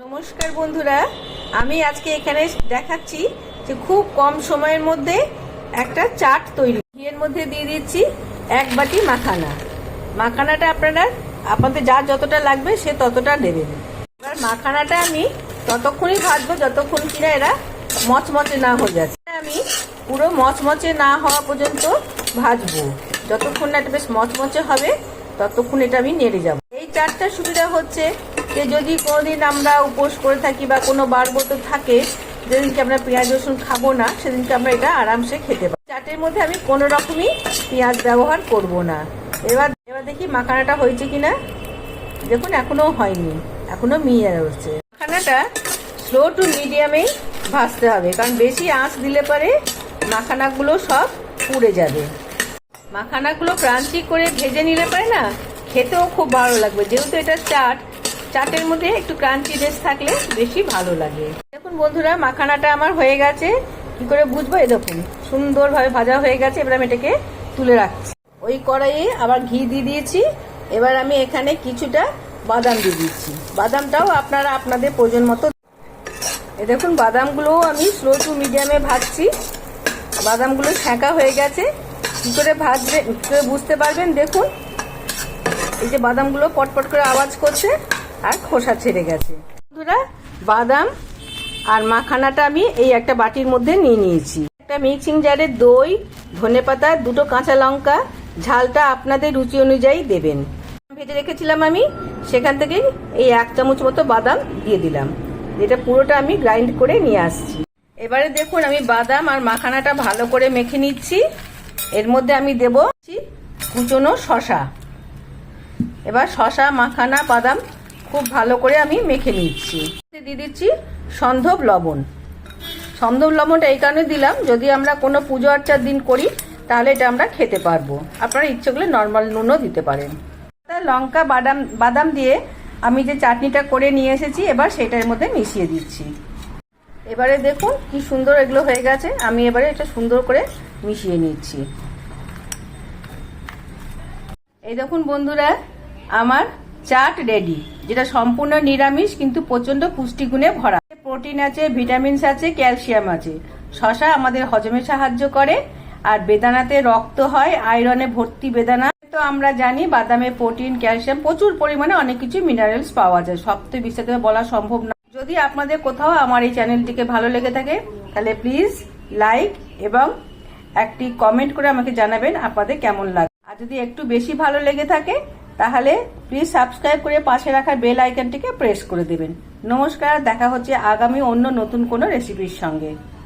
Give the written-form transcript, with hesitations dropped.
নমস্কার বন্ধুরা, আমি আজকে এখানে দেখাচ্ছি যে খুব কম সময়ের মধ্যে একটা চাট তৈরি। এর মধ্যে দিয়ে দিচ্ছি 1 বাটি মাখানা। মাখানাটা আপনাদের যার যতটা লাগবে সে ততটা দেবেন। এবার মাখানাটা আমি ততক্ষণই ভাজবো যতক্ষণ কিনা এরা মচমচে না হয়ে যাচ্ছে। আমি পুরো মচমচে না হওয়া পর্যন্ত ভাজবো। যতক্ষণ না এটা বেশ মচমচে হবে ততক্ষণ এটা আমি নেড়ে যাব। এই চাটটার সুবিধা হচ্ছে যে যদি কোনোদিন আমরা উপোস করে থাকি বা কোনো বারব্রত থাকে, যেদিনকে আমরা পেঁয়াজ রসুন খাবো না, সেদিনকে আমরা এটা আরামসে খেতে পারি। চাটের মধ্যে আমি কোনো রকমই পেঁয়াজ ব্যবহার করব না। এবার দেখি মাখানাটা হয়েছে কিনা। দেখুন এখনো হয়নি, এখনো মিয়ে রয়েছে। মাখানাটা স্লো টু মিডিয়ামেই ভাজতে হবে, কারণ বেশি আঁচ দিলে পরে মাখানাগুলো সব পুড়ে যাবে। মাখানাগুলো ক্রাঞ্চি করে ভেজে নিলে পরে না খেতেও খুব ভালো লাগবে। যেহেতু এটা চাটের মধ্যে একটু ক্রাঞ্চিনেস থাকলে বেশি ভালো লাগে। দেখুন বন্ধুরা, মাখানাটা আমার হয়ে গেছে। কি করে বুঝবো? এই দেখুন সুন্দরভাবে ভাজা হয়ে গেছে। এবার আমি এটাকে তুলে রাখছি। ওই কড়াইয়ে আবার ঘি দিয়ে দিয়েছি। এবার আমি এখানে কিছুটা বাদাম দিয়ে দিচ্ছি। বাদামটাও আপনারা আপনাদের প্রয়োজন মতো। এই দেখুন বাদামগুলো আমি স্লো টু মিডিয়ামে ভাজছি। বাদামগুলো ছ্যাঁকা হয়ে গেছে। কি করে ভাজবে, কি করে বুঝতে পারবেন? দেখুন এই যে বাদামগুলো পটপট করে আওয়াজ করছে আর খোসা ছেড়ে গেছে। বন্ধুরা, বাদাম আর মাখানাটা আমি এই একটা বাটির মধ্যে নিয়ে নিয়েছি। একটা মিক্সিং জারে দই, ধনেপাতা, 2টো কাঁচা লঙ্কা, ঝালটা আপনাদের রুচি অনুযায়ী দেবেন। ভেজে রেখেছিলাম আমি, সেখান থেকে এই 1 চামচ মতো বাদাম দিয়ে দিলাম। এটা পুরোটা আমি গ্রাইন্ড করে নিয়ে আসছি। এবারে দেখুন আমি বাদাম আর মাখানাটা ভালো করে মেখে নিচ্ছি। এর মধ্যে আমি দেব কুচনো শসা। এবার শসা, মাখানা, বাদাম খুব ভালো করে আমি মেখে নিচ্ছি। দিয়ে দিচ্ছি সন্ধব লবণ। সন্ধব লবণটা এই কারণে দিলাম, যদি আমরা কোনো পুজো আর্চার দিন করি তাহলে এটা আমরা খেতে পারবো। আপনারা ইচ্ছে করলে নর্মাল নুনও দিতে পারেন। লঙ্কা, বাদাম দিয়ে আমি যে চাটনিটা করে নিয়ে এসেছি, এবার সেটার মধ্যে মিশিয়ে দিচ্ছি। এবারে দেখুন কি সুন্দর এগুলো হয়ে গেছে। আমি এবারে এটা সুন্দর করে মিশিয়ে নিচ্ছি। এই দেখুন বন্ধুরা, আমার চাট রেডি, যেটা সম্পূর্ণ নিরামিষ কিন্তু প্রচন্ড পুষ্টিগুণে ভরা। প্রোটিন আছে, ভিটামিনস আছে, ক্যালসিয়াম আছে। শসা আমাদের হজমে সাহায্য করে, আর বেদানাতে রক্ত হয়, আয়রনে ভর্তি বেদানা। তো আমরা জানি বাদামে প্রোটিন, ক্যালসিয়াম, প্রচুর পরিমাণে অনেক কিছু মিনারেলস পাওয়া যায়। সব তো বিস্তারিত বলা সম্ভব না। যদি আপনাদের কোথাও আমার এই চ্যানেলটিকে ভালো লেগে থাকে তাহলে প্লিজ লাইক এবং একটি কমেন্ট করে আমাকে জানাবেন আপনাদের কেমন লাগে। আর যদি একটু বেশি ভালো লেগে থাকে তাহলে প্লিজ সাবস্ক্রাইব করে পাশে রাখা বেল আইকনটিকে প্রেস করে দেবেন। নমস্কার, দেখা হচ্ছে আগামী অন্য নতুন কোনো রেসিপির সঙ্গে।